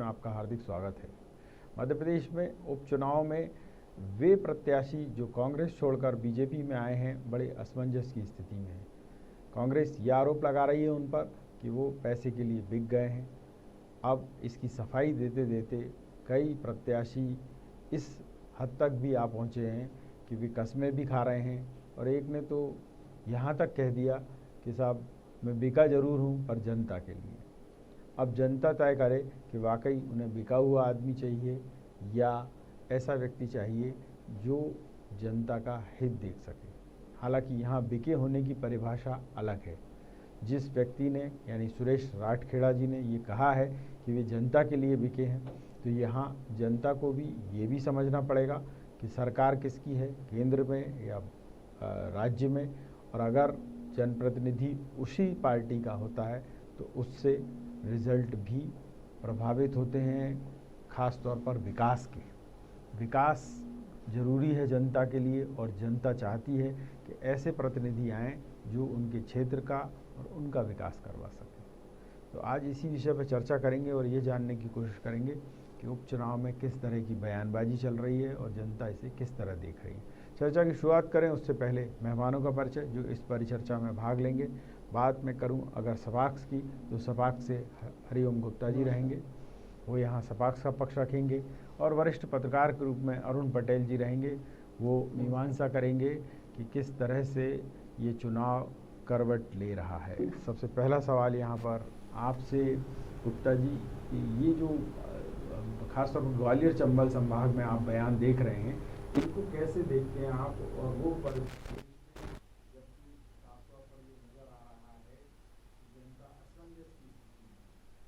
आपका हार्दिक स्वागत है। मध्य प्रदेश में उपचुनाव में वे प्रत्याशी जो कांग्रेस छोड़कर बीजेपी में आए हैं बड़े असमंजस की स्थिति में हैं। कांग्रेस यह आरोप लगा रही है उन पर कि वो पैसे के लिए बिक गए हैं। अब इसकी सफाई देते देते कई प्रत्याशी इस हद तक भी आ पहुँचे हैं कि वे कस्में भी खा रहे हैं और एक ने तो यहाँ तक कह दिया कि साहब मैं बिका जरूर हूँ पर जनता के लिए। अब जनता तय करे कि वाकई उन्हें बिका हुआ आदमी चाहिए या ऐसा व्यक्ति चाहिए जो जनता का हित देख सके। हालांकि यहाँ बिके होने की परिभाषा अलग है। जिस व्यक्ति ने यानी सुरेश राठखेड़ा जी ने ये कहा है कि वे जनता के लिए बिके हैं, तो यहाँ जनता को भी ये भी समझना पड़ेगा कि सरकार किसकी है, केंद्र में या राज्य में, और अगर जनप्रतिनिधि उसी पार्टी का होता है तो उससे रिजल्ट भी प्रभावित होते हैं, खास तौर पर विकास के। विकास जरूरी है जनता के लिए और जनता चाहती है कि ऐसे प्रतिनिधि आएँ जो उनके क्षेत्र का और उनका विकास करवा सकें। तो आज इसी विषय पर चर्चा करेंगे और ये जानने की कोशिश करेंगे कि उपचुनाव में किस तरह की बयानबाजी चल रही है और जनता इसे किस तरह देख रही है। चर्चा की शुरुआत करें उससे पहले मेहमानों का परिचय जो इस परिचर्चा में भाग लेंगे। बात मैं करूं अगर सपाक्स की तो सपाक्स से हरिओम गुप्ता जी रहेंगे, वो यहाँ सपाक्स का पक्ष रखेंगे, और वरिष्ठ पत्रकार के रूप में अरुण पटेल जी रहेंगे, वो मीमांसा करेंगे कि किस तरह से ये चुनाव करवट ले रहा है। सबसे पहला सवाल यहाँ पर आपसे गुप्ता जी, ये जो खासतौर पर ग्वालियर चंबल संभाग में आप बयान देख रहे हैं, इनको कैसे देखते हैं आप? और वो परिस्थिति जबकि खासतौर पर ये नजर आ रहा है कि जनता असमंजस की स्थिति में,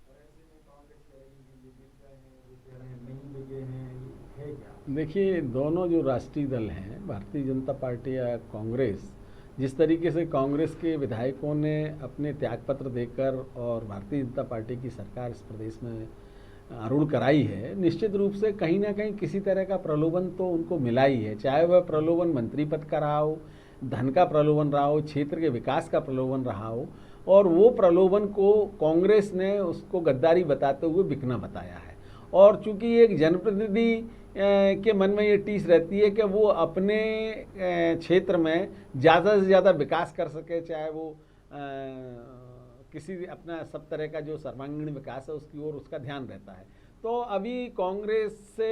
और ऐसे में कांग्रेस कह रही है ये बिक गए हैं, वो कह रहे हैं नहीं बिके हैं, ये है क्या? देखिए, दोनों जो राष्ट्रीय दल हैं, भारतीय जनता पार्टी या कांग्रेस, जिस तरीके से कांग्रेस के विधायकों ने अपने त्यागपत्र देकर और भारतीय जनता पार्टी की सरकार इस प्रदेश में आरूढ़ कराई है, निश्चित रूप से कहीं ना कहीं किसी तरह का प्रलोभन तो उनको मिला ही है। चाहे वह प्रलोभन मंत्री पद का रहा हो, धन का प्रलोभन रहा हो, क्षेत्र के विकास का प्रलोभन रहा हो, और वो प्रलोभन को कांग्रेस ने उसको गद्दारी बताते हुए बिकना बताया है। और चूंकि एक जनप्रतिनिधि के मन में ये टीस रहती है कि वो अपने क्षेत्र में ज़्यादा से ज़्यादा विकास कर सके, चाहे वो किसी अपना सब तरह का जो सर्वांगीण विकास है उसकी ओर उसका ध्यान रहता है। तो अभी कांग्रेस से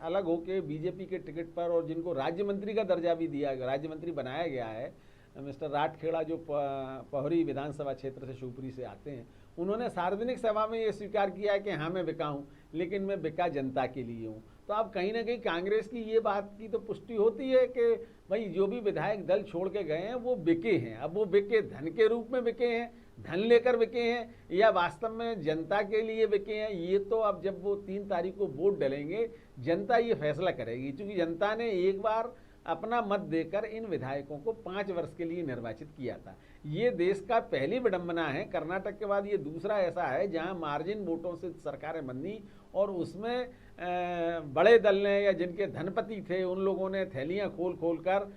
अलग होके बीजेपी के टिकट पर, और जिनको राज्य मंत्री का दर्जा भी दिया गया, राज्य मंत्री बनाया गया है, मिस्टर राठखेड़ा जो पोहरी विधानसभा क्षेत्र से शिवपुरी से आते हैं, उन्होंने सार्वजनिक सभा में ये स्वीकार किया है कि हाँ मैं बिका हूँ, लेकिन मैं बिका जनता के लिए हूँ। तो अब कहीं ना कहीं कांग्रेस की ये बात की तो पुष्टि होती है कि भाई जो भी विधायक दल छोड़ के गए हैं वो बिके हैं। अब वो बिके धन के रूप में बिके हैं, धन लेकर बिके हैं, या वास्तव में जनता के लिए बिके हैं, ये तो अब जब वो 3 तारीख को वोट डलेंगे जनता ये फैसला करेगी। क्योंकि जनता ने एक बार अपना मत देकर इन विधायकों को 5 वर्ष के लिए निर्वाचित किया था। ये देश का पहली विडंबना है, कर्नाटक के बाद ये दूसरा ऐसा है जहां मार्जिन वोटों से सरकारें बनी, और उसमें बड़े दल ने या जिनके धनपति थे उन लोगों ने थैलियां खोल खोल कर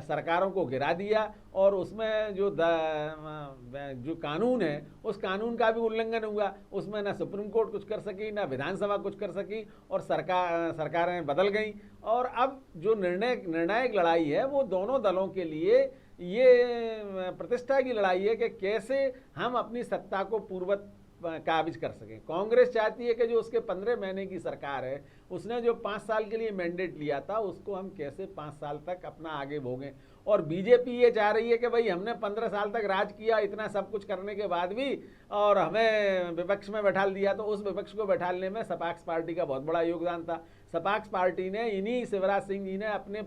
सरकारों को गिरा दिया, और उसमें जो कानून है उस कानून का भी उल्लंघन हुआ। उसमें ना सुप्रीम कोर्ट कुछ कर सकी, ना विधानसभा कुछ कर सकी, और सरकारें बदल गई। और अब जो निर्णायक लड़ाई है वो दोनों दलों के लिए ये प्रतिष्ठा की लड़ाई है कि कैसे हम अपनी सत्ता को पूर्ववत काबिज कर सकें। कांग्रेस चाहती है कि जो उसके 15 महीने की सरकार है, उसने जो 5 साल के लिए मैंडेट लिया था उसको हम कैसे 5 साल तक अपना आगे भोगें। और बीजेपी ये चाह रही है कि भाई हमने 15 साल तक राज किया, इतना सब कुछ करने के बाद भी, और हमें विपक्ष में बैठा दिया। तो उस विपक्ष को बैठाने में सपाक्स पार्टी का बहुत बड़ा योगदान था। सपाक्स पार्टी ने इन्हीं शिवराज सिंह जी ने अपने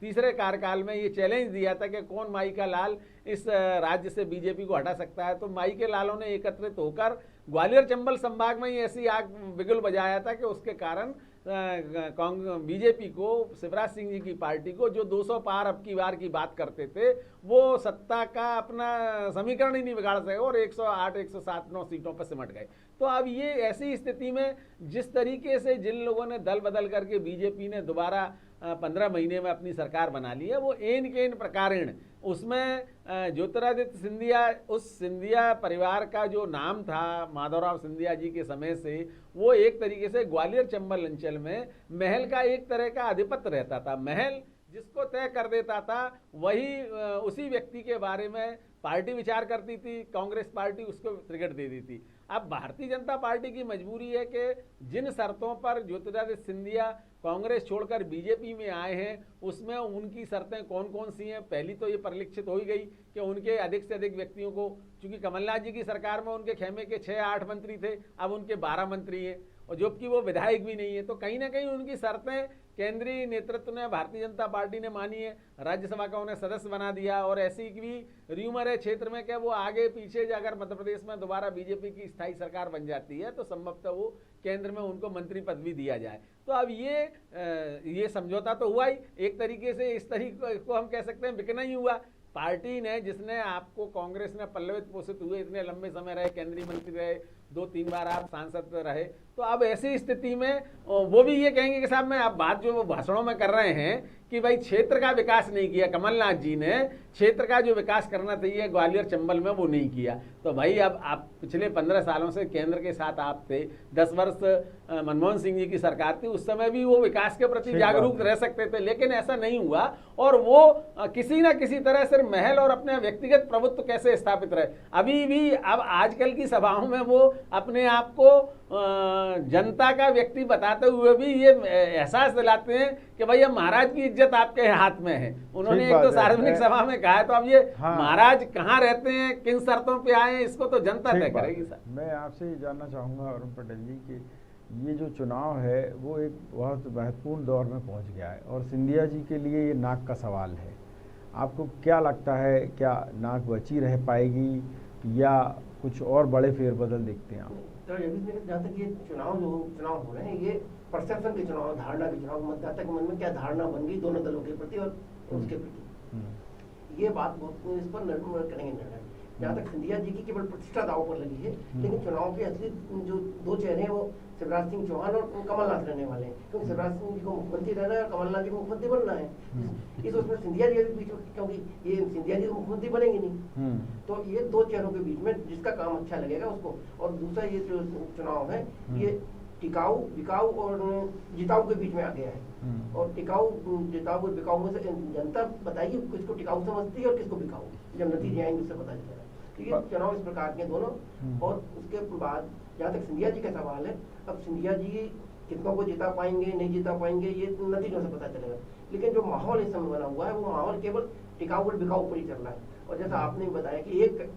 तीसरे कार्यकाल में ये चैलेंज दिया था कि कौन माई का लाल इस राज्य से बीजेपी को हटा सकता है। तो माई के लालों ने एकत्रित होकर ग्वालियर चंबल संभाग में ही ऐसी आग बिगुल बजाया था कि उसके कारण बीजेपी को, शिवराज सिंह जी की पार्टी को, जो 200 पार अब की बार की बात करते थे, वो सत्ता का अपना समीकरण ही नहीं बिगाड़ सके और 108 107 9 सीटों पर सिमट गए। तो अब ये ऐसी स्थिति में जिस तरीके से जिन लोगों ने दल बदल करके बीजेपी ने दोबारा 15 महीने में अपनी सरकार बना ली है, वो एन के एन प्रकारेण उसमें ज्योतिरादित्य सिंधिया, उस सिंधिया परिवार का जो नाम था माधवराव सिंधिया जी के समय से, वो एक तरीके से ग्वालियर चंबल अंचल में महल का एक तरह का आधिपत्य रहता था। महल जिसको तय कर देता था वही उसी व्यक्ति के बारे में पार्टी विचार करती थी, कांग्रेस पार्टी उसको टिकट दे दी थी। अब भारतीय जनता पार्टी की मजबूरी है कि जिन शर्तों पर ज्योतिरादित्य सिंधिया कांग्रेस छोड़कर बीजेपी में आए हैं, उसमें उनकी शर्तें कौन कौन सी हैं। पहली तो ये परिलक्षित हो ही गई कि उनके अधिक से अधिक व्यक्तियों को, चूंकि कमलनाथ जी की सरकार में उनके खेमे के 6-8 मंत्री थे, अब उनके 12 मंत्री हैं, और जबकि वो विधायक भी नहीं है। तो कहीं ना कहीं उनकी शर्तें केंद्रीय नेतृत्व ने, भारतीय जनता पार्टी ने मानी है। राज्यसभा का उन्हें सदस्य बना दिया, और ऐसी भी र्यूमर है क्षेत्र में कि वो आगे पीछे अगर मध्य प्रदेश में दोबारा बीजेपी की स्थायी सरकार बन जाती है तो संभवतः वो केंद्र में उनको मंत्री पद भी दिया जाए। तो अब ये समझौता तो हुआ ही एक तरीके से, इस तरीके को हम कह सकते हैं बिकना ही हुआ। पार्टी ने, जिसने आपको, कांग्रेस ने पल्लवित पोषित हुए, इतने लंबे समय रहे, केंद्रीय मंत्री रहे, 2-3 बार आप सांसद रहे, तो अब ऐसी स्थिति में वो भी ये कहेंगे कि साहब मैं आप बात जो वो भाषणों में कर रहे हैं कि भाई क्षेत्र का विकास नहीं किया कमलनाथ जी ने, क्षेत्र का जो विकास करना चाहिए ग्वालियर चंबल में वो नहीं किया। तो भाई अब आप पिछले 15 सालों से केंद्र के साथ आप थे, 10 वर्ष मनमोहन सिंह जी की सरकार थी, उस समय भी वो विकास के प्रति जागरूक रह सकते थे, लेकिन ऐसा नहीं हुआ। और वो किसी ना किसी तरह से महल और अपने व्यक्तिगत प्रभुत्व कैसे स्थापित रहे। अभी भी अब आजकल की सभाओं में वो अपने आप को जनता का व्यक्ति बताते हुए भी ये एहसास दिलाते हैं कि भाई अब महाराज की इज्जत आपके हाथ में है। उन्होंने एक तो सार्वजनिक सभा में कहा है, तो अब ये महाराज कहाँ रहते हैं, किन शर्तों पे आए हैं, इसको तो जनता तय करेगी। सर मैं आपसे ये जानना चाहूँगा अरुण पटेल जी कि ये जो चुनाव है वो एक बहुत महत्वपूर्ण दौर में पहुँच गया है, और सिंधिया जी के लिए ये नाक का सवाल है। आपको क्या लगता है, क्या नाक बची रह पाएगी या कुछ और बड़े फेरबदल देखते हैं आप? तो जहाँ तक ये चुनाव हो रहे हैं, ये परसेप्शन के चुनाव, धारणा के चुनाव, मतदाता के मन में क्या धारणा बन गई दोनों दलों के प्रति और उसके प्रति, ये बात बहुत इस पर निर्भर करेंगे निर्णय। जहाँ तक सिंधिया जी की केवल प्रतिष्ठा दाव पर लगी है, लेकिन चुनाव के असली जो 2 चेहरे हैं वो शिवराज सिंह चौहान और कमलनाथ रहने वाले हैं, क्योंकि शिवराज सिंह जी को मुख्यमंत्री रहना है और कमलनाथ जी को मुख्यमंत्री बनना है। इस उसमें सिंधिया जी के बीच में, क्योंकि ये सिंधिया जी तो मुख्यमंत्री बनेंगे नहीं, तो ये 2 चेहरों के बीच में जिसका काम अच्छा लगेगा उसको। और दूसरा ये जो चुनाव है ये टिकाऊ, बिकाऊ और जिताऊ के बीच में आ गया है। और टिकाऊ, जिताऊ और बिकाऊ में से जनता बताइए किसको टिकाऊ समझती है और किसको बिकाऊ, जब नतीजे आएंगे उससे पता चलेगा। तो ये चुनाव इस प्रकार के दोनों। और उसके बाद जहाँ तक सिंधिया जी का सवाल है, अब सिंधिया जी कितनों को जिता पाएंगे नहीं जिता पाएंगे ये नतीजों से पता चलेगा, लेकिन जो माहौल इस समय बना हुआ है वो माहौल केवल टिकाऊ और बिकाऊ पर ही चल रहा है। और जैसा आपने बताया कि एक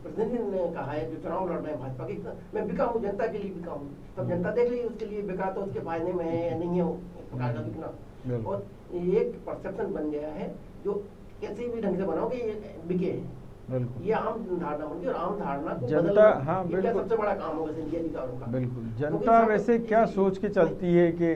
प्रतिनिधि ने कहा है जो चुनाव लड़ रहे हैं भाजपा की, मैं बिका हूँ, जनता के लिए बिका हूँ। तब जनता देख ली उसके लिए बिका तो उसके फायदे में है या नहीं है, प्रकार का बिकना। और एक परसेप्शन बन गया है जो कैसे भी ढंग से बनाओ कि ये बिके हैं, ये आम धारणा बन गई। और आम धारणा को जनता, हाँ बिल्कुल, सबसे बड़ा काम होगा सिंधिया जी का। बिल्कुल, जनता वैसे क्या सोच के चलती है कि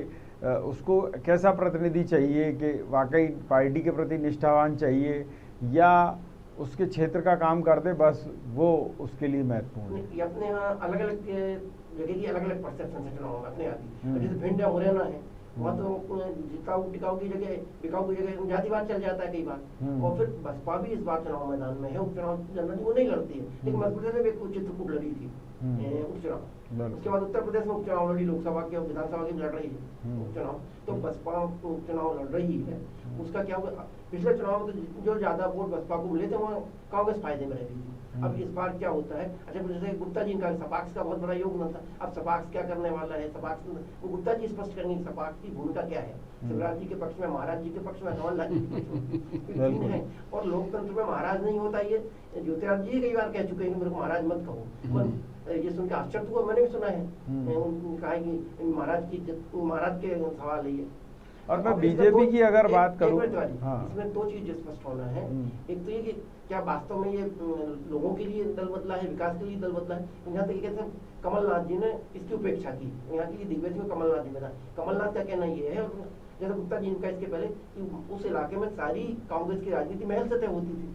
उसको कैसा प्रतिनिधि चाहिए, कि वाकई पार्टी के प्रति निष्ठावान चाहिए या उसके क्षेत्र का काम कर दे, बस वो उसके लिए महत्वपूर्ण है? ये अपने यहाँ अलग अलग जगह की अलग अलग परसेप्शन है चुनाव अपने आदि। जैसे भिंड या मुरैना है, वहाँ तो जिताऊ टिकाऊ की जगह, बिकाऊ की जगह जातिवाद चल जाता है कई बार। और फिर बसपा भी इस बार चुनाव मैदान में है, उपचुनाव जनरली वो नहीं लड़ती है, लेकिन मध्य प्रदेश में भी एक चित्रकूट लड़ी थी उपचुनाव। उसके बाद उत्तर प्रदेश में उपचुनाव लड़ी, लोकसभा के और विधानसभा की लड़ रही है उपचुनाव। तो बसपा उपचुनाव लड़ रही है, उसका क्या होगा? पिछले चुनाव में तो जो ज्यादा वोट बसपा को मिले थे वो कांग्रेस फायदे में रहती थी। अब इस बार क्या होता है? अच्छा, जैसे गुप्ता जी का सपाक्स का बहुत बड़ा योगदान था, अब सपाक्स क्या करने वाला है? सपाक्स गुप्ता जी स्पष्ट करेंगे सपाक्स की भूमिका क्या है। शिवराज जी के पक्ष में, महाराज जी के पक्ष में, कमलनाथ जी के पक्ष में है। और लोकतंत्र में महाराज नहीं होता, ये ज्योतिरादित्य जी कई बार कह चुके हैं कि मेरे को महाराज मत कहो। ये सुन के आश्चर्य हुआ, मैंने भी सुना है, कहा कि महाराज के सवाल है ये। और मैं इसमें बीजेपी की अगर बात करूं, हाँ, इसमें दो चीज स्पष्ट होना है। एक तो ये कि क्या वास्तव में ये लोगों के लिए दल बदला है, विकास के लिए दल बदला है। यहाँ तक कहते हैं कमलनाथ जी ने इसकी उपेक्षा की, यहाँ की दिग्विजय में कमलनाथ जी में था। कमलनाथ का कहना ये है, और जैसे गुप्ता जी इनका इसके पहले, कि उस इलाके में सारी कांग्रेस की राजनीति महल से तय होती थी।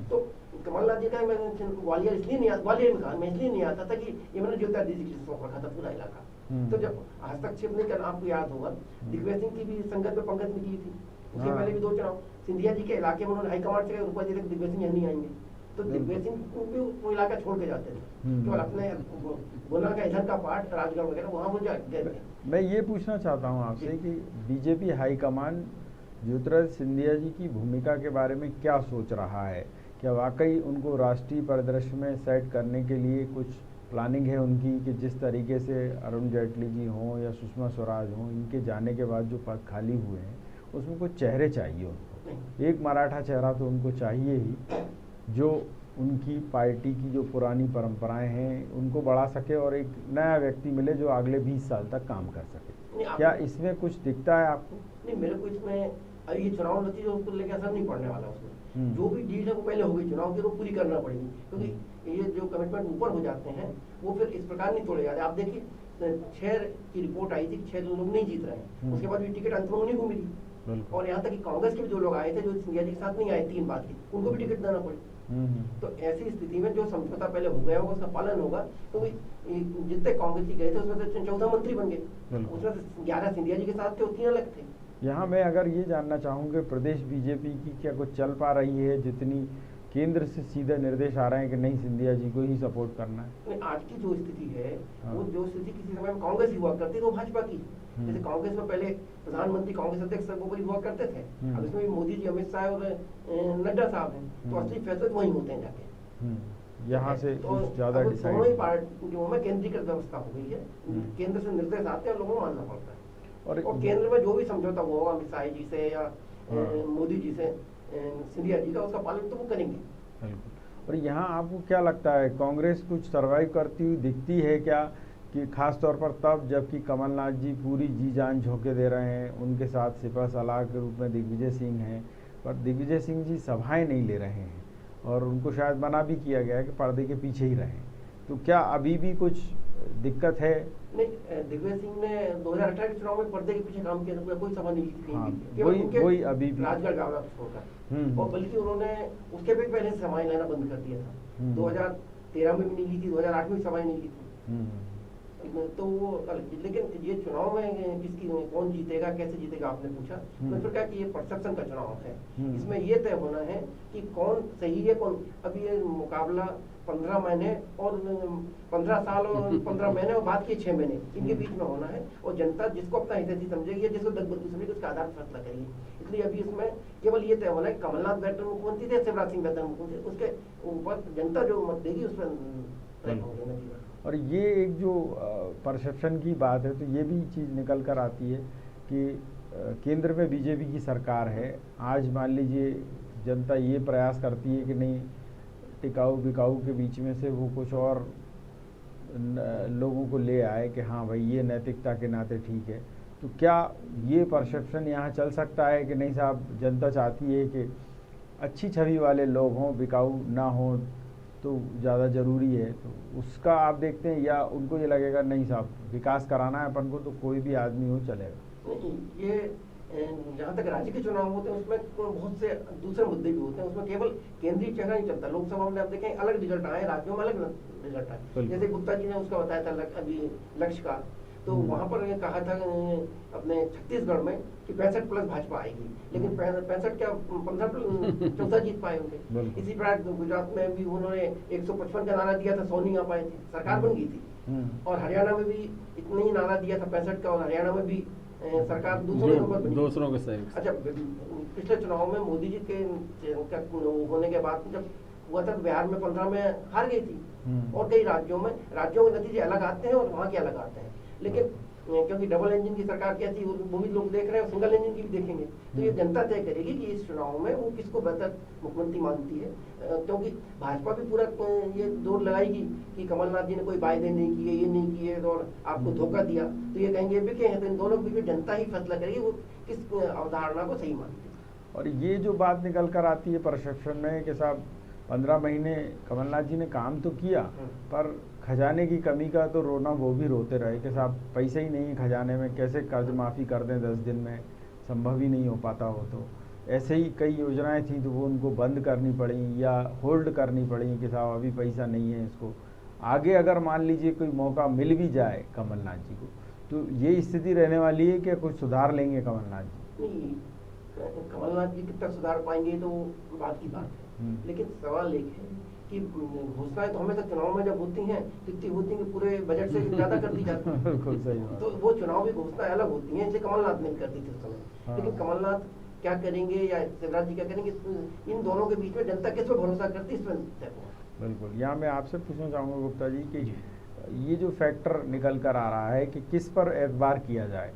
तो कमलनाथ जी का मैं ग्वालियर इसलिए नहीं आता, ग्वालियर में कहा मैं इसलिए नहीं आता था कि ये मैंने ज्योतिरादित्य जी सौंप रखा था पूरा इलाका। तो जब हस्तक्षेप नहीं करना, आपको याद होगा दिग्विजय सिंह की भी संगत में पंगत निकली थी, उसके पहले भी 2 चुनाव सिंधिया जी के इलाके में उन्होंने हाईकमांड से रुपया दिया दिग्विजय सिंह यहाँ नहीं आएंगे, तो दिग्विजय सिंह भी वो इलाका छोड़ के जाते थे, केवल अपने गुना का इधर का पार्ट राजगढ़ वगैरह वहाँ वो गए थे। मैं ये पूछना चाहता हूँ आपसे कि बीजेपी हाईकमान ज्योतिरादित्य सिंधिया जी की भूमिका के बारे में क्या सोच रहा है? क्या वाकई उनको राष्ट्रीय परिदृश्य में सेट करने के लिए कुछ प्लानिंग है उनकी, कि जिस तरीके से अरुण जेटली जी हों या सुषमा स्वराज हों, इनके जाने के बाद जो पद खाली हुए हैं उसमें कुछ चेहरे चाहिए उनको, एक मराठा चेहरा तो उनको चाहिए ही, जो उनकी पार्टी की जो पुरानी परंपराएं हैं उनको बढ़ा सके और एक नया व्यक्ति मिले जो अगले 20 साल तक काम कर सके। क्या इसमें कुछ दिखता है आपको? नहीं, मेरे को इसमें ये चुनाव नतीजे उसको लेकर असर नहीं पड़ने वाला उसमें। जो भी डील है वो पहले हो गई चुनाव की, वो पूरी करना पड़ेगी, क्योंकि ये जो कमिटमेंट ऊपर हो जाते हैं वो फिर इस प्रकार नहीं तोड़े जाते। आप देखिए 6 की रिपोर्ट आई थी, 6 लोग नहीं जीत रहे हैं, उसके बाद भी टिकट अंत में उन्हीं को मिली। और यहाँ तक कि कांग्रेस के भी जो लोग आए थे, जो सिंधिया जी के साथ नहीं आए 3 बार की, उनको भी टिकट देना पड़े। तो ऐसी स्थिति में जो समझौता पहले हो गया होगा उसका पालन होगा। तो जितने कांग्रेस गए थे उसमें से 14 मंत्री बन गए, उसमें से 11 सिंधिया जी के साथ थे और 3 अलग थे। यहाँ मैं अगर ये जानना चाहूँगा प्रदेश बीजेपी की क्या कुछ चल पा रही है, जितनी केंद्र से सीधे निर्देश आ रहे हैं कि नहीं सिंधिया जी को ही सपोर्ट करना है? आज की जो स्थिति है, वो जो स्थिति किसी समय में कांग्रेस ही हुआ करती थी वो भाजपा की। जैसे कांग्रेस में पहले प्रधानमंत्री कांग्रेस अध्यक्ष सर्वोपरि हुआ करते थे, अब इसमें भी मोदी जी, अमित शाह और नड्डा साहब हैं, तो असली फैसले वही होते हैं जाके। यहाँ से तो ज्यादा डिसाइड पार्टी जो है केंद्रीकृत व्यवस्था हो गई है, केंद्र से निर्देश आते हैं, लोगों को मानना पड़ता है। और केंद्र में जो भी समझौता हुआ होगा अमित शाह जी से या मोदी जी से सिंधिया जी का, उसका पालन तो वो करेंगे। और यहाँ आपको क्या लगता है कांग्रेस कुछ सर्वाइव करती हुई दिखती है क्या, कि खास तौर पर तब जबकि कमलनाथ जी पूरी जी जान झोंके दे रहे हैं, उनके साथ सिपह सलाह के रूप में दिग्विजय सिंह हैं, पर दिग्विजय सिंह जी सभाएं नहीं ले रहे हैं और उनको शायद मना भी किया गया है कि पर्दे के पीछे ही रहें, तो क्या अभी भी कुछ दिक्कत है? नहीं, दिग्विजय सिंह ने 2018 के चुनाव में पर्दे के पीछे काम किया था, कोई सभा नहीं की थी, वही अभी भी राजगढ़ गाँव छोड़कर, और बल्कि उन्होंने उसके भी पहले सभाएं लेना बंद कर दिया था। 2013 में भी नहीं ली थी, 2008 में भी सभाएं नहीं ली थी। तो वो, लेकिन ये चुनाव में किसकी कौन जीतेगा कैसे जीतेगा आपने पूछा, तो फिर कहा कि ये परसेप्शन का चुनाव है, इसमें ये तय होना है कि कौन सही है कौन। अभी ये मुकाबला 15 महीने और 15 साल और 15 महीने और बाद के 6 महीने इनके बीच में होना है, और जनता जिसको अपना हितैषी समझेगी, जिसको दलबदलू समझेगी, उसके आधार पर फैसला करेगी। इसलिए अभी इसमें केवल ये तय होना है कमलनाथ बेहतर मुख्यमंत्री थे, शिवराज सिंह बेहतर मुख्यमंत्री, उसके ऊपर जनता जो मत देगी उस पर तय होंगे नतीजा। और ये एक जो परसेप्शन की बात है, तो ये भी चीज़ निकल कर आती है कि केंद्र में बीजेपी की सरकार है, आज मान लीजिए जनता ये प्रयास करती है कि नहीं टिकाऊ बिकाऊ के बीच में से वो कुछ और लोगों को ले आए कि हाँ भाई ये नैतिकता के नाते ठीक है, तो क्या ये परसेप्शन यहाँ चल सकता है कि नहीं साहब जनता चाहती है कि अच्छी छवि वाले लोग हों, बिकाऊ ना हों तो ज़्यादा ज़रूरी है, तो उसका आप देखते हैं, या उनको ये लगेगा नहीं साहब विकास कराना है अपन को तो कोई भी आदमी हो चलेगा? नहीं, ये जहाँ तक राज्य के चुनाव होते हैं उसमें बहुत से दूसरे मुद्दे भी होते हैं, उसमें केवल केंद्रीय चेहरा नहीं चलता। लोकसभा में आप देखें अलग रिजल्ट आए, राज्यों में अलग रिजल्ट आए। जैसे गुप्ता जी ने उसका बताया था अभी लक्ष्य का, तो वहाँ पर कहा था अपने छत्तीसगढ़ में कि 65+ भाजपा आएगी, लेकिन 65 क्या 15 जीत पाए होंगे। इसी प्रकार गुजरात में भी उन्होंने 155 का नारा दिया था, 100 नहीं आ पाए थे, सरकार बन गई थी। और हरियाणा में भी इतना ही नारा दिया था 65 का, और हरियाणा में भी सरकार दूसरों के सही। अच्छा, पिछले चुनाव में मोदी जी के होने के बाद जब हुआ था बिहार में 15 में हार गई थी, और कई राज्यों के नतीजे अलग आते हैं और वहाँ के अलग आते हैं। लेकिन क्योंकि डबल इंजन की सरकार क्या थी वो भी लोग देख रहे हैं, सिंगल इंजन की भी देखेंगे। तो ये जनता तय करेगी कि इस चुनाव में वो किसको बेहतर मुख्यमंत्री मानती है, क्योंकि भाजपा भी पूरा ये जोर लगाएगी कि कमलनाथ जी ने कोई वायदे नहीं किए, ये नहीं किए और आपको धोखा दिया, तो ये कहेंगे बिके हैं। तो इन दोनों के बीच में जनता ही फैसला करेगी वो किस अवधारणा को सही मानती है। और ये जो बात निकल कर आती है परसेप्शन में कि साहब 15 महीने कमलनाथ जी ने काम तो किया, पर खजाने की कमी का तो रोना वो भी रोते रहे कि साहब पैसे ही नहीं है खजाने में, कैसे कर्ज माफ़ी कर दें 10 दिन में, संभव ही नहीं हो पाता हो। तो ऐसे ही कई योजनाएं थी तो वो उनको बंद करनी पड़ी या होल्ड करनी पड़ी कि साहब अभी पैसा नहीं है इसको। आगे अगर मान लीजिए कोई मौका मिल भी जाए कमलनाथ जी को, तो ये स्थिति रहने वाली है कि कुछ सुधार लेंगे कमलनाथ जी? नहीं, कमलनाथ जी कितना सुधार पाएंगे तो बात की बात है, लेकिन सवाल एक है कि घोषणाएं तो हमेशा चुनाव में जब होती हैं तो इतनी होती हैं कि पूरे बजट से ज्यादा कर दी जाती है। बिल्कुल सही बात। तो वो चुनाव भी घोषणाएं अलग होती हैं, इसलिए कमलनाथ नहीं करती थी उस समय। हाँ। लेकिन कमलनाथ क्या करेंगे या शिवराज जी क्या करेंगे, इन दोनों के बीच में जनता किस पर भरोसा करती है, इस पर बिल्कुल। यहाँ मैं आपसे पूछना चाहूँगा गुप्ता जी कि ये जो फैक्टर निकल कर आ रहा है कि किस पर एतबार किया जाए,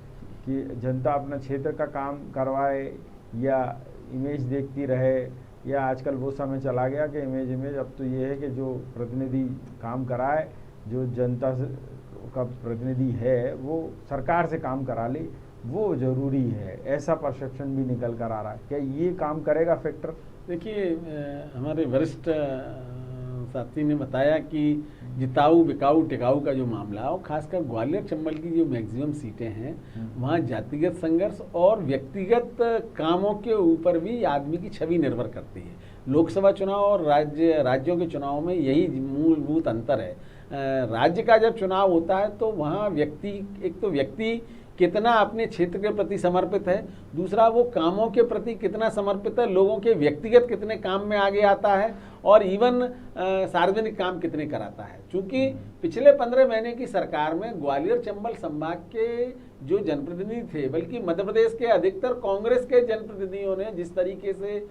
कि जनता अपना क्षेत्र का काम करवाए या इमेज देखती रहे, या आजकल वो समय चला गया कि इमेज अब तो ये है कि जो प्रतिनिधि काम कराए, जो जनता का प्रतिनिधि है वो सरकार से काम करा ले, वो ज़रूरी है, ऐसा परसेप्शन भी निकल कर आ रहा है। क्या ये काम करेगा फैक्टर? देखिए, हमारे वरिष्ठ साथी ने बताया कि जिताऊ बिकाऊ टिकाऊ का जो मामला है, और खासकर ग्वालियर चंबल की जो मैक्सिमम सीटें हैं वहाँ जातिगत संघर्ष और व्यक्तिगत कामों के ऊपर भी आदमी की छवि निर्भर करती है। लोकसभा चुनाव और राज्यों के चुनाव में यही मूलभूत अंतर है। राज्य का जब चुनाव होता है तो वहाँ एक तो व्यक्ति कितना अपने क्षेत्र के प्रति समर्पित है, दूसरा वो कामों के प्रति कितना समर्पित है, लोगों के व्यक्तिगत कितने काम में आगे आता है, और इवन सार्वजनिक काम कितने कराता है। चूंकि पिछले 15 महीने की सरकार में ग्वालियर चंबल संभाग के जो जनप्रतिनिधि थे, बल्कि मध्य प्रदेश के अधिकतर कांग्रेस के जनप्रतिनिधियों ने जिस तरीके से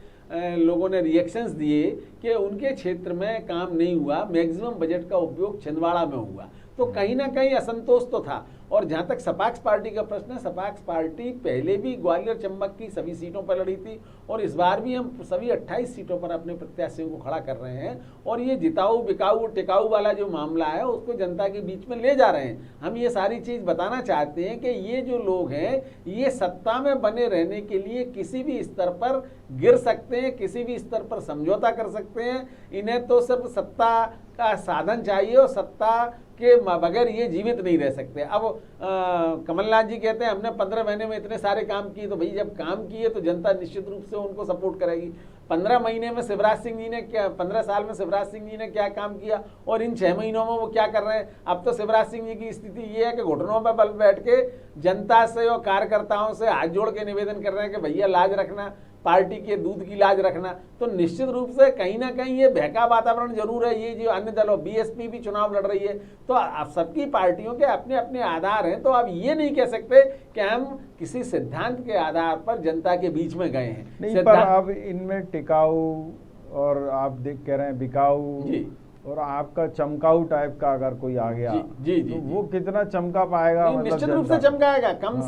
लोगों ने रिएक्शंस दिए कि उनके क्षेत्र में काम नहीं हुआ, मैक्सिमम बजट का उपयोग छिंदवाड़ा में हुआ, तो कहीं ना कहीं असंतोष तो था। और जहाँ तक सपाक्स पार्टी का प्रश्न है, सपाक्स पार्टी पहले भी ग्वालियर चंबल की सभी सीटों पर लड़ी थी और इस बार भी हम सभी 28 सीटों पर अपने प्रत्याशियों को खड़ा कर रहे हैं, और ये जिताऊ बिकाऊ टिकाऊ वाला जो मामला है उसको जनता के बीच में ले जा रहे हैं। हम ये सारी चीज़ बताना चाहते हैं कि ये जो लोग हैं ये सत्ता में बने रहने के लिए किसी भी स्तर पर गिर सकते हैं, किसी भी स्तर पर समझौता कर सकते हैं। इन्हें तो सिर्फ सत्ता का साधन चाहिए और सत्ता के बगैर ये जीवित नहीं रह सकते। अब कमलनाथ जी कहते हैं हमने 15 महीने में इतने सारे काम किए, तो भाई जब काम किए तो जनता निश्चित रूप से उनको सपोर्ट करेगी। 15 महीने में शिवराज सिंह जी ने क्या, 15 साल में शिवराज सिंह जी ने क्या काम किया और इन 6 महीनों में वो क्या कर रहे हैं। अब तो शिवराज सिंह जी की स्थिति ये है कि घुटनों पर बल बैठ के जनता से और कार्यकर्ताओं से हाथ जोड़ के निवेदन कर रहे हैं कि भैया लाज रखना, पार्टी के दूध की लाज रखना। तो निश्चित रूप से कहीं ना कहीं ये बहका वातावरण जरूर है। ये जो अन्य दलों, बीएसपी भी चुनाव लड़ रही है, तो अब सबकी पार्टियों के अपने अपने आधार हैं। तो अब ये नहीं कह सकते कि हम किसी सिद्धांत के आधार पर जनता के बीच में गए हैं। नहीं, पर अब इनमें टिकाऊ और आप कह रहे हैं बिकाऊ और आपका चमकाऊ टाइप का अगर कोई आ गया तो वो कितना चमका पाएगा? मतलब निश्चित रूप से चमकाएगा। कम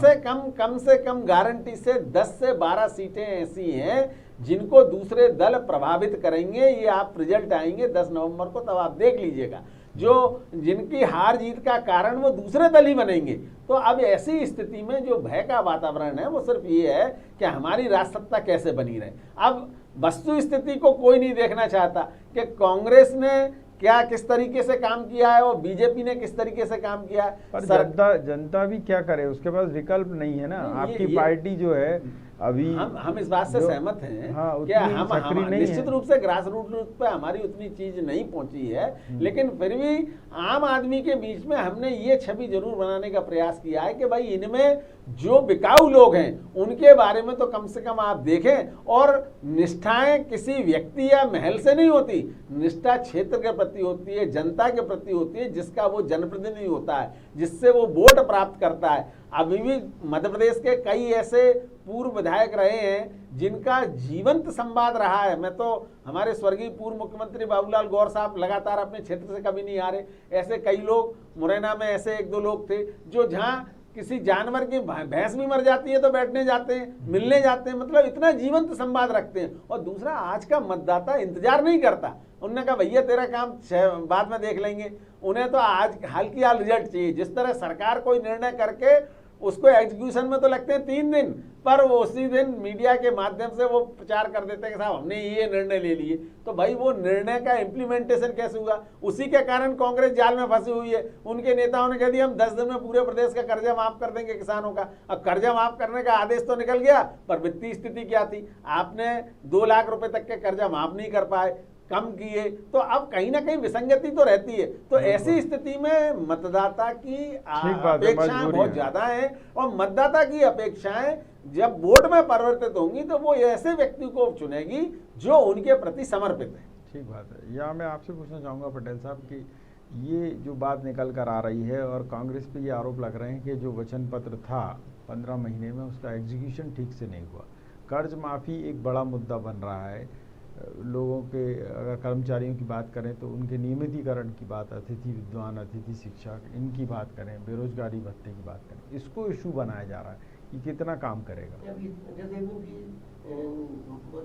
से कम गारंटी से 10 से 12 सीटें ऐसी हैं जिनको दूसरे दल प्रभावित करेंगे। ये आप रिजल्ट आएंगे 10 नवंबर को, तब आप देख लीजिएगा। जो जिनकी हार जीत का कारण वो दूसरे दल ही बनेंगे। तो अब ऐसी स्थिति में जो भय का वातावरण है वो सिर्फ ये है कि हमारी राजसत्ता कैसे बनी रहे। अब वस्तु स्थिति को कोई नहीं देखना चाहता कि कांग्रेस ने क्या किस तरीके से काम किया है और बीजेपी ने किस तरीके से काम किया है। पर जनता भी क्या करे, उसके पास विकल्प नहीं है ना। आपकी पार्टी जो है अभी हम इस बात से सहमत हैं। हाँ, कि हम निश्चित रूप से ग्रास रूट पे हमारी उतनी चीज नहीं पहुंची है, लेकिन फिर भी आम आदमी के बीच में हमने ये छवि जरूर बनाने का प्रयास किया है कि भाई इनमें जो बिकाऊ लोग हैं उनके बारे में तो कम से कम आप देखें। और निष्ठाएं किसी व्यक्ति या महल से नहीं होती, निष्ठा क्षेत्र के प्रति होती है, जनता के प्रति होती है, जिसका वो जनप्रतिनिधि होता है, जिससे वो वोट प्राप्त करता है। अभी भी मध्य प्रदेश के कई ऐसे पूर्व विधायक रहे हैं जिनका जीवंत संवाद रहा है। मैं तो हमारे स्वर्गीय पूर्व मुख्यमंत्री बाबूलाल गौर साहब लगातार अपने क्षेत्र से कभी नहीं आ रहे। ऐसे कई लोग, मुरैना में ऐसे 1-2 लोग थे जो जहाँ किसी जानवर की भैंस भी मर जाती है तो बैठने जाते हैं, मिलने जाते हैं, मतलब इतना जीवंत संवाद रखते हैं। और दूसरा, आज का मतदाता इंतजार नहीं करता, उन्होंने कहा भैया तेरा काम बाद में देख लेंगे, उन्हें तो आज हाल की हाल रिजल्ट चाहिए। जिस तरह सरकार कोई निर्णय करके उसको एग्जीक्यूशन में तो लगते हैं 3 दिन, पर वो उसी दिन मीडिया के माध्यम से वो प्रचार कर देते हैं कि साहब हमने ये निर्णय ले लिए। तो भाई वो निर्णय का इम्प्लीमेंटेशन कैसे हुआ? उसी के कारण कांग्रेस जाल में फंसी हुई है। उनके नेताओं ने कह दिया हम 10 दिन में पूरे प्रदेश का कर्जा माफ कर देंगे किसानों का। अब कर्जा माफ करने का आदेश तो निकल गया, पर वित्तीय स्थिति क्या थी? आपने 2 लाख रुपए तक के कर्जा माफ नहीं कर पाए, कम किए, तो अब कहीं ना कहीं विसंगति तो रहती है। तो ऐसी स्थिति में मतदाता की अपेक्षाएं बहुत ज्यादा हैं, और मतदाता की अपेक्षाएं जब वोट में परिवर्तित होंगी तो वो ऐसे व्यक्ति को चुनेगी जो उनके प्रति समर्पित है। ठीक बात है। या मैं आपसे पूछना चाहूँगा पटेल साहब कि ये जो बात निकल कर आ रही है और कांग्रेस पे ये आरोप लग रहे हैं कि जो वचन पत्र था 15 महीने में उसका एग्जीक्यूशन ठीक से नहीं हुआ, कर्ज माफ़ी एक बड़ा मुद्दा बन रहा है, लोगों के अगर कर्मचारियों की बात करें तो उनके नियमितीकरण की बात, अतिथि विद्वान, अतिथि शिक्षक, इनकी बात करें, बेरोजगारी भत्ते की बात करें, इसको इशू बनाया जा रहा है कि कितना काम करेगा। जैसे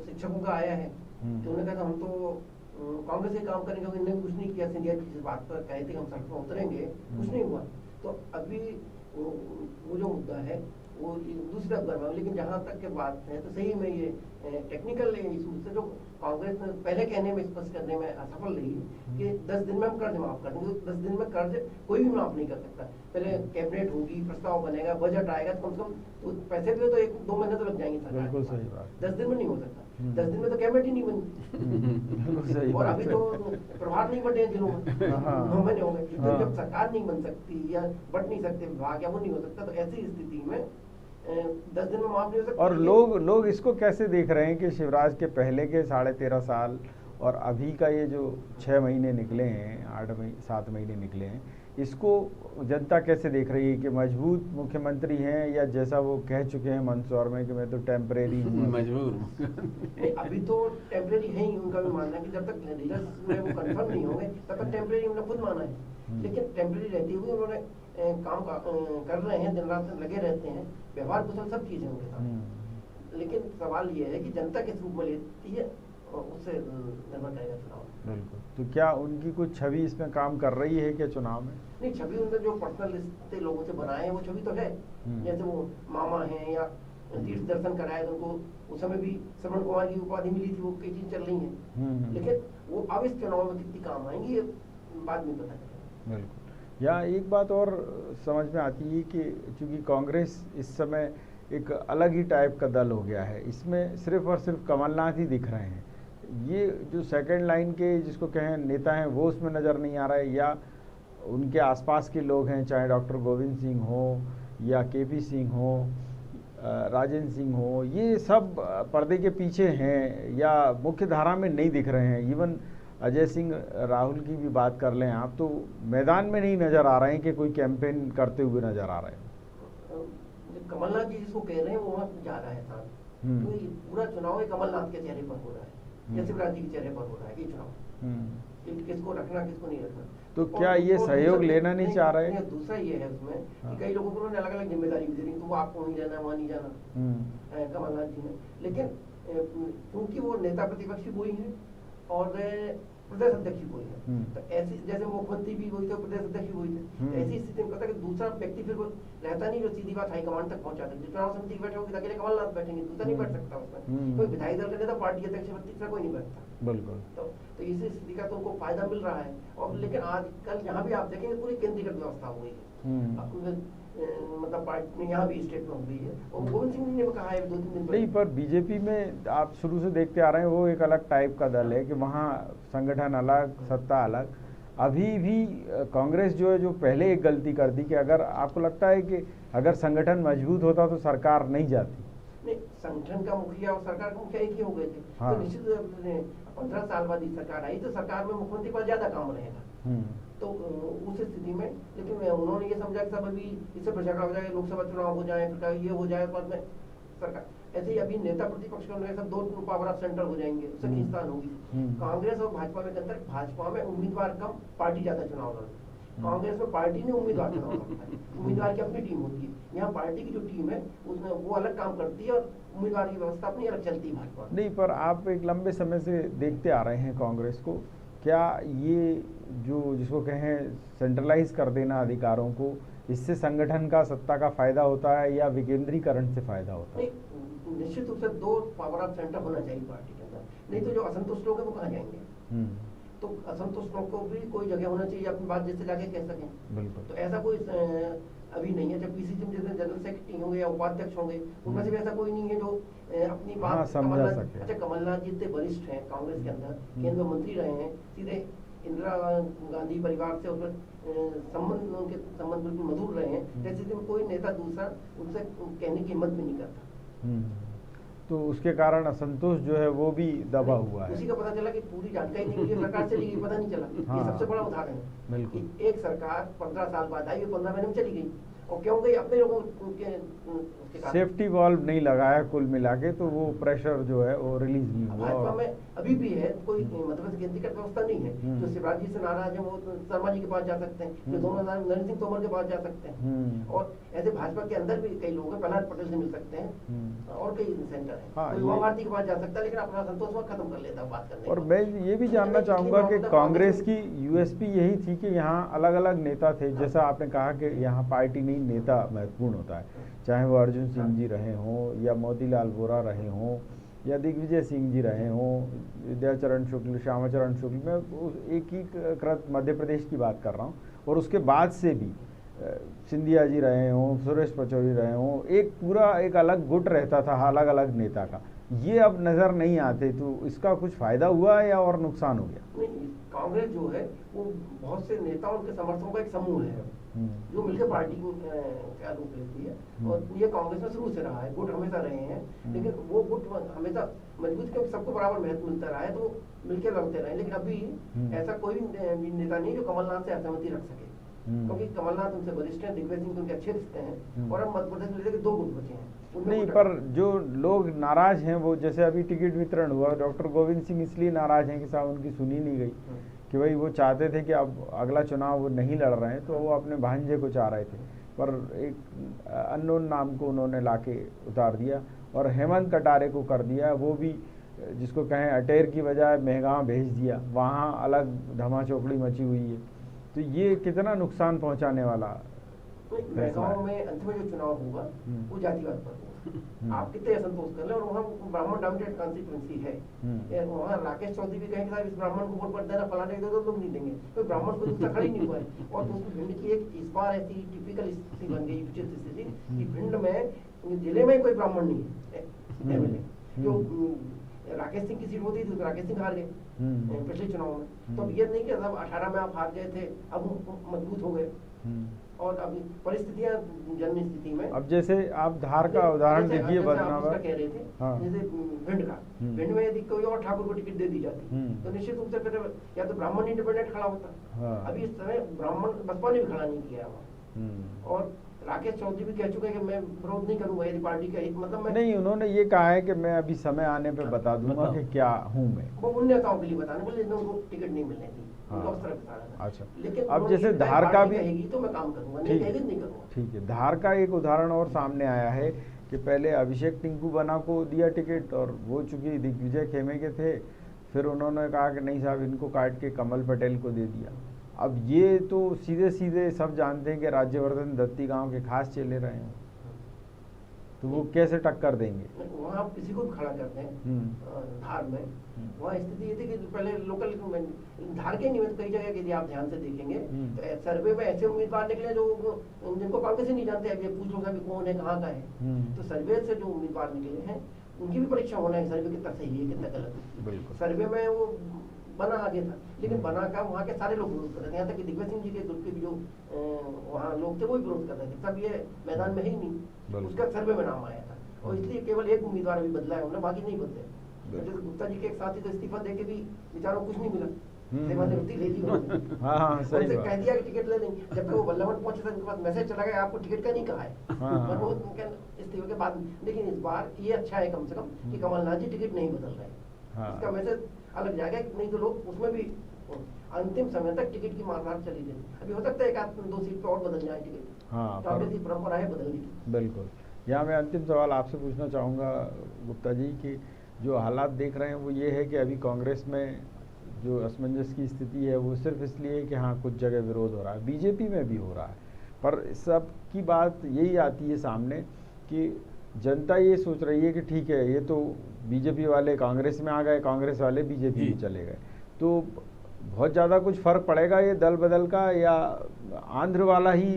शिक्षकों का आया है तो उन्होंने कहा था हम तो कांग्रेस से काम करेंगे, इन्होंने कुछ नहीं किया। सिंधिया जी इस बात पर कहे थे हम सड़क पर उतरेंगे, कुछ नहीं हुआ। तो अभी वो जो मुद्दा है वो दूसरा गड़बड़, लेकिन जहाँ तक के बात है तो सही में ये टेक्निकल इशू से जो कांग्रेस ने पहले कहने में स्पष्ट करने में असफल रही कि 10 दिन में हम कर्ज माफ कर देंगे। 10 दिन में कर्ज कोई भी माफ नहीं कर सकता। पहले कैबिनेट होगी, प्रस्ताव बनेगा, बजट आएगा, तो कम से कम तो पैसे भी तो 1-2 महीने तो लग जाएंगे सरकार। बिल्कुल सही बात। 10 दिन में नहीं हो सकता। 10 दिन में तो कैबिनेट ही नहीं बनी। और अभी तो प्रभार नहीं बटे जिलों में, 9 महीने हो गए। तो जब सरकार नहीं बन सकती या बट नहीं सकते विभाग, या वो नहीं हो सकता, तो ऐसी स्थिति में 10 दिन में माफ नहीं हो सकता। और लोग इसको कैसे देख रहे हैं कि शिवराज के पहले के 13.5 साल और अभी का ये जो 6 महीने निकले हैं, 7 महीने निकले हैं, इसको जनता कैसे देख रही है कि मजबूत मुख्यमंत्री हैं, या जैसा वो कह चुके हैं मंदसौर में कि मैं तो टेम्परेरी हूँ मजबूर। अभी तो टेम्परेरी है ही, उनका भी मानना है कि जब तक रिजल्ट में वो कंफर्म नहीं होंगे तब तक टेम्परेरी उन्होंने खुद माना है। लेकिन टेम्परेरी रहती हुई उन्होंने काम कर रहे हैं, दिन रात लगे रहते हैं, व्यवहार कुशल सब चीजें उनके साथ। लेकिन सवाल ये है कि जनता किस रूप में लेती है और उससे निर्भर करेगा चुनाव। बिल्कुल। तो क्या उनकी कुछ छवि इसमें काम कर रही है क्या चुनाव में? नहीं, छवि उनने जो पर्सनल रिश्ते लोगों से बनाए हैं वो छवि तो है। जैसे वो मामा हैं या तीर्थ दर्शन कराए, तो उनको उस समय भी श्रवण कुमार की उपाधि मिली थी, वो कई चीज चल रही है। लेकिन वो अब इस चुनाव में कितनी काम आएंगी ये बाद में पता चलेगा। बिल्कुल। या एक बात और समझ में आती है कि चूंकि कांग्रेस इस समय एक अलग ही टाइप का दल हो गया है, इसमें सिर्फ और सिर्फ कमलनाथ ही दिख रहे हैं। ये जो सेकंड लाइन के जिसको कहें नेता हैं वो उसमें नज़र नहीं आ रहा है, या उनके आसपास के लोग हैं, चाहे डॉक्टर गोविंद सिंह हो या केपी सिंह हो, राजेंद्र सिंह हो, ये सब पर्दे के पीछे हैं या मुख्य धारा में नहीं दिख रहे हैं। इवन अजय सिंह राहुल की भी बात कर लें आप, तो मैदान में नहीं नज़र आ रहे हैं कि कोई कैंपेन करते हुए नज़र आ रहे हैं। कमलनाथ जी जिसको कह रहे हैं वो वहाँ जा रहा है साहब, तो ये पूरा चुनाव है कमलनाथ के चेहरे पर हो रहा है या शिवराज जी के चेहरे पर हो रहा है ये चुनाव। किसको रखना किसको नहीं रखना, तो क्या ये सहयोग लेना नहीं चाह रहे? दूसरा ये है उसमें कि कई लोगों को उन्होंने अलग अलग जिम्मेदारी भी दे दी, तो वो आपको वहीं जाना वहाँ नहीं जाना कमलनाथ जी ने। लेकिन क्योंकि वो नेता प्रतिपक्षी वही है और प्रदेश अध्यक्ष वही है, तो ऐसी जैसे मुख्यमंत्री भी वही थे, प्रदेश अध्यक्ष वही थे, ऐसी स्थिति में कहता है कि दूसरा व्यक्ति फिर रहता नहीं जो सीधी बात हाईकमान तक पहुंचा दे। चुनाव समिति बैठे होगी अकेले कमलनाथ बैठेंगे, दूसरा नहीं बैठ सकता उसमें, कोई विधायक दल का नेता, पार्टी अध्यक्ष, तीसरा कोई नहीं बैठता। बिल्कुल। तो इसी स्थिति का तो उनको फायदा मिल रहा है। और लेकिन आजकल यहाँ भी आप देखेंगे पूरी केंद्रीकृत व्यवस्था हो गई है, मतलब पार्टी यहाँ भी स्टेट में हो गई है। और गोविंद सिंह ने कहा है 2-3 दिन नहीं, पर बीजेपी में आप शुरू से देखते आ रहे हैं वो एक अलग टाइप का दल है कि वहाँ संगठन अलग, सत्ता अलग। अभी भी कांग्रेस जो है, जो पहले एक गलती कर दी कि अगर आपको लगता है कि अगर संगठन मजबूत होता तो सरकार नहीं जाती। नहीं, संगठन का मुखिया और सरकार का मुखिया एक ही हो गए थे। तो निश्चित 15 साल बाद सरकार आई तो सरकार में मुख्यमंत्री पर ज्यादा काम रहेगा। तो उस स्थिति में लेकिन उन्होंने ये समझा कि सब अभी इससे प्रचार हो जाए, लोकसभा चुनाव हो जाए, फिर ये हो जाए, बाद में सरकार ऐसे ही अभी नेता प्रतिपक्ष का सब 2 पावर ऑफ सेंटर हो जाएंगे, उससे खींचतान होगी। कांग्रेस और भाजपा में अंतर, भाजपा में उम्मीदवार कम, पार्टी ज्यादा चुनाव लड़, कांग्रेस में पार्टी ने उम्मीदवार चुनाव करता है, उम्मीदवार की अपनी टीम होती है। यहाँ पार्टी की जो टीम है उसमें वो अलग काम करती है और उम्मीदवार की व्यवस्था अपनी अलग चलती है भाजपा। नहीं, पर आप एक लंबे समय से देखते आ रहे हैं कांग्रेस को, क्या ये जो जिसको कहें सेंट्रलाइज कर देना अधिकारों को, इससे संगठन का सत्ता का फायदा होता है या विकेंद्रीकरण से फायदा होता है? नहीं, निश्चित रूप से 2 पावर ऑफ सेंटर होना चाहिए पार्टी के अंदर, नहीं तो जो असंतुष्ट लोग हैं वो कहाँ जाएंगे? तो असंतुष्ट लोग को भी कोई जगह होना चाहिए अपनी बात जैसे जाके कह सकें। बिल्कुल। तो ऐसा कोई अभी नहीं है। जब पीसीसी में जैसे जनरल सेक्रेटरी होंगे या उपाध्यक्ष होंगे, उनमें से भी ऐसा कोई नहीं है जो अपनी बात समझा सके। अच्छा, कमलनाथ जी इतने वरिष्ठ हैं कांग्रेस के अंदर, केंद्र मंत्री रहे हैं, सीधे इंदिरा गांधी परिवार से उसमें संबंध, उनके संबंध बिल्कुल मधुर रहे हैं, जैसे कोई नेता दूसरा उनसे कहने की हिम्मत भी नहीं करता। तो उसके कारण असंतोष जो है वो भी दबा हुआ है। उसी का पता चला कि पूरी जानकारी नहीं मिली, सरकार चली गई, पता नहीं चला। ये सबसे बड़ा उदाहरण है। बिल्कुल। एक सरकार 15 साल बाद आई, 15 महीने में चली गई, और क्यों गई? अपने लोगों के सेफ्टी वॉल्व नहीं लगाया कुल मिला के, तो वो प्रेशर जो है वो रिलीज नहीं हुआ। भाजपा में अभी भी है, कोई मतलब केंद्रीकृत व्यवस्था नहीं है। जो शिवराज जी से नाराज है वो शर्मा जी के पास जा सकते हैं, जो दोनों नरेंद्र सिंह तोमर के पास जा सकते हैं, और ऐसे भाजपा के अंदर भी कई लोग हैं, प्रहलाद पटेल से मिल सकते हैं, और कई सेंटर है। कोई युवा भारती के पास जा सकता है, लेकिन अपना संतोष वक्त खत्म कर लेता है बात करने। और मैं ये भी जानना चाहूंगा कि कांग्रेस की यूएसपी यही थी कि यहाँ अलग अलग नेता थे, जैसा आपने कहा कि यहाँ पार्टी नहीं नेता महत्वपूर्ण होता है, चाहे वो अर्जुन सिंह जी रहे हों या मोतीलाल वोरा रहे हों या दिग्विजय सिंह जी रहे हों, विद्याचरण शुक्ल, श्यामाचरण शुक्ल, मैं एकीकृत मध्य प्रदेश की बात कर रहा हूँ, और उसके बाद से भी सिंधिया जी रहे हों, सुरेश पचौरी रहे हों, एक पूरा एक अलग गुट रहता था अलग अलग नेता का, ये अब नजर नहीं आते। तो इसका कुछ फायदा हुआ है या और नुकसान हो गया? नहीं, कांग्रेस जो है वो बहुत से नेताओं के समर्थकों का एक समूह है जो मिलकर पार्टी का रूप लेती है, और ये कांग्रेस में शुरू से रहा है, गुट हमेशा रहे हैं, लेकिन वो गुट हमेशा मजबूत, क्योंकि सबको बराबर महत्व मिलता रहा है, तो मिलकर लड़ते रहे। लेकिन अभी ऐसा कोई नेता नहीं जो कमलनाथ से असहमति रख सके, क्योंकि कमलनाथ उनसे वरिष्ठ हैं, दिग्विजय सिंह उनके अच्छे रिश्ते हैं, और अब मध्य प्रदेश में 2 गुट बचे हैं। नहीं, पर जो लोग नाराज हैं वो, जैसे अभी टिकट वितरण हुआ, डॉक्टर गोविंद सिंह इसलिए नाराज हैं कि साहब उनकी सुनी नहीं गई, कि भाई वो चाहते थे कि अब अगला चुनाव वो नहीं लड़ रहे हैं, तो वो अपने भांजे को चाह रहे थे, पर एक अननोन नाम को उन्होंने लाके उतार दिया, और हेमंत कटारे को कर दिया, वो भी जिसको कहें अटेर की बजाय महगांव भेज दिया, वहाँ अलग धमाचौकड़ी मची हुई है। तो ये कितना नुकसान पहुंचाने वाला? महगांव में अंत में जो चुनाव होगा वो जातिवाद पर होगा। आप कितने असंतोष कर ले, और वहाँ ब्राह्मण डोमिनेटेड कॉन्स्टिट्यूएंसी है, वहाँ राकेश चौधरी भी कहेंगे साहब इस ब्राह्मण को वोट पर देना, फलाने दो लोग नहीं देंगे, तो ब्राह्मण को दूसरा खड़ा ही नहीं हुआ है। और दूसरी भिंड की एक इस बार ऐसी टिपिकल स्थिति बन गई, विचित्र स्थिति, कि भिंड में जिले में कोई ब्राह्मण नहीं है एमएलए। जो राकेश सिंह की सीट होती थी तो राकेश सिंह हार गए पिछले चुनाव में। तो अब ये नहीं कि अब 18 में आप हार गए थे, अब मजबूत हो गए, और अभी परिस्थितियां जन्म स्थिति में। अब जैसे आप धार का उदाहरण देखिए, बदनावर कह रहे थे, जैसे भिंड में यदि कोई और ठाकुर को टिकट दे दी जाती तो निश्चित रूप से फिर या तो ब्राह्मण इंडिपेंडेंट खड़ा होता। अभी इस समय ब्राह्मण बसपा ने भी खड़ा नहीं किया वहाँ, और राकेश चौधरी भी कह चुके हैं कि मैं विरोध नहीं करूंगा यदि पार्टी का मतलब मैं नहीं, उन्होंने ये कहा है कि मैं अभी समय आने पे बता दूंगा कि क्या हूँ मैं। वो उन नेताओं के लिए बताने बोले उनको टिकट नहीं मिलने थी, उनको अवसर बताना। अच्छा, लेकिन अब जैसे धार का भी कहेगी तो मैं काम करूंगा, नहीं कहेगी नहीं करूंगा। ठीक है, धार का एक उदाहरण और सामने आया है कि पहले अभिषेक टिंकू बना को दिया टिकट, और वो चूंकि दिग्विजय खेमे के थे, फिर उन्होंने कहा कि नहीं साहब इनको काट के कमल पटेल को दे दिया। अब ये तो सीधे सीधे सब जानते हैं कि राज्यवर्धन दत्ती गांव के खास चले रहे हैं, तो वो कैसे टक्कर देंगे? वहाँ आप किसी को भी खड़ा करते हैं धार में, वहाँ स्थिति ये थी कि पहले लोकल धार के निमित्त कई जगह यदि आप ध्यान से देखेंगे तो सर्वे में ऐसे उम्मीदवार निकले जो जिनको कांग्रेस ही नहीं जानते, अब ये पूछ लो अभी कौन है कहाँ का है। तो सर्वे से जो उम्मीदवार निकले हैं उनकी भी परीक्षा होना है, सर्वे कितना सही है कितना गलत। सर्वे में वो बना आगे था, लेकिन बना का वहाँ के सारे लोग विरोध कर रहे थे, यहाँ तक कि दिग्विजय सिंह जी के ग्रुप के भी जो वहाँ लोग थे वो भी विरोध कर रहे थे, सब ये मैदान में ही नहीं, उसका सर्वे में नाम आया था, और इसलिए केवल एक उम्मीदवार अभी बदला है, उन्होंने बाकी नहीं बदले। जैसे गुप्ता जी के एक साथी तो इस्तीफा देके भी बेचारों को कुछ नहीं मिला, सेवानिवृत्ति ले ली उन्होंने, उनसे कह दिया कि टिकट ले लेंगे। जब वो वल्लभन पहुंचे थे उनके पास मैसेज चला गया आपको टिकट का नहीं कहा है, पर वो इस्तीफे के बाद। लेकिन इस बार ये अच्छा है कम से कम कि कमलनाथ जी टिकट नहीं बदल रहे, इसका मैसेज अलग जाएगा, नहीं तो लोग उसमें भी अंतिम समय तक टिकट की मार चली रही। अभी हो सकता है एक आध 2 सीट पे और बदल जाए टिकट। हाँ, तो अब ऐसी परंपरा है बदलने की। बिल्कुल। यहाँ मैं अंतिम सवाल आपसे पूछना चाहूँगा गुप्ता जी कि जो हालात देख रहे हैं वो ये है कि अभी कांग्रेस में जो असमंजस की स्थिति है वो सिर्फ इसलिए कि हाँ कुछ जगह विरोध हो रहा है, बीजेपी में भी हो रहा है, पर सब की बात यही आती है सामने कि जनता ये सोच रही है कि ठीक है ये तो बीजेपी वाले कांग्रेस में आ गए, कांग्रेस वाले बीजेपी में चले गए, तो बहुत ज़्यादा कुछ फ़र्क पड़ेगा ये दल बदल का, या आंध्र वाला ही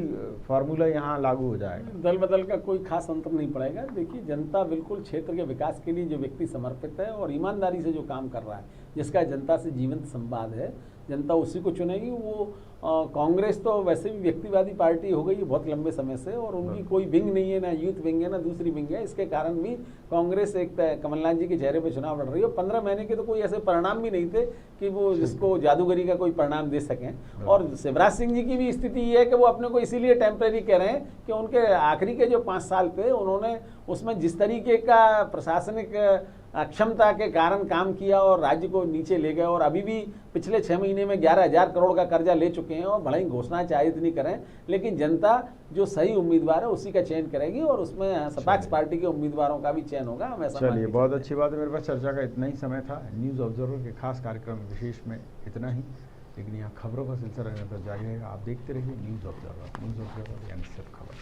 फार्मूला यहाँ लागू हो जाएगा? दल बदल का कोई खास अंतर नहीं पड़ेगा। देखिए, जनता बिल्कुल क्षेत्र के विकास के लिए जो व्यक्ति समर्पित है और ईमानदारी से जो काम कर रहा है, जिसका जनता से जीवंत संवाद है, जनता उसी को चुनेगी। वो कांग्रेस तो वैसे भी व्यक्तिवादी पार्टी हो गई है बहुत लंबे समय से, और उनकी कोई विंग नहीं है, ना यूथ विंग है ना दूसरी विंग है। इसके कारण भी कांग्रेस एक कमलनाथ जी के चेहरे पर चुनाव लड़ रही है। 15 महीने के तो कोई ऐसे परिणाम भी नहीं थे कि वो जिसको जादूगरी का कोई परिणाम दे सकें। और शिवराज सिंह जी की भी स्थिति ये है कि वो अपने को इसीलिए टेम्परेरी कह रहे हैं कि उनके आखिरी के जो 5 साल थे उन्होंने उसमें जिस तरीके का प्रशासनिक अक्षमता के कारण काम किया और राज्य को नीचे ले गए, और अभी भी पिछले 6 महीने में 11,000 करोड़ का कर्जा ले चुके हैं, और भले ही घोषणाएं चाहे इतनी करें, लेकिन जनता जो सही उम्मीदवार है उसी का चयन करेगी, और उसमें सपाक्स पार्टी के उम्मीदवारों का भी चयन होगा। हम ऐसा चलिए, बहुत अच्छी बात है। मेरे पास चर्चा का इतना ही समय था। न्यूज़ ऑब्जर्वर के खास कार्यक्रम विशेष में इतना ही, लेकिन यहाँ खबरों का सिलसिला रहने पर जारी रहेगा। आप देखते रहिए न्यूज़ ऑब्जर्वर यानी सिर्फ खबर।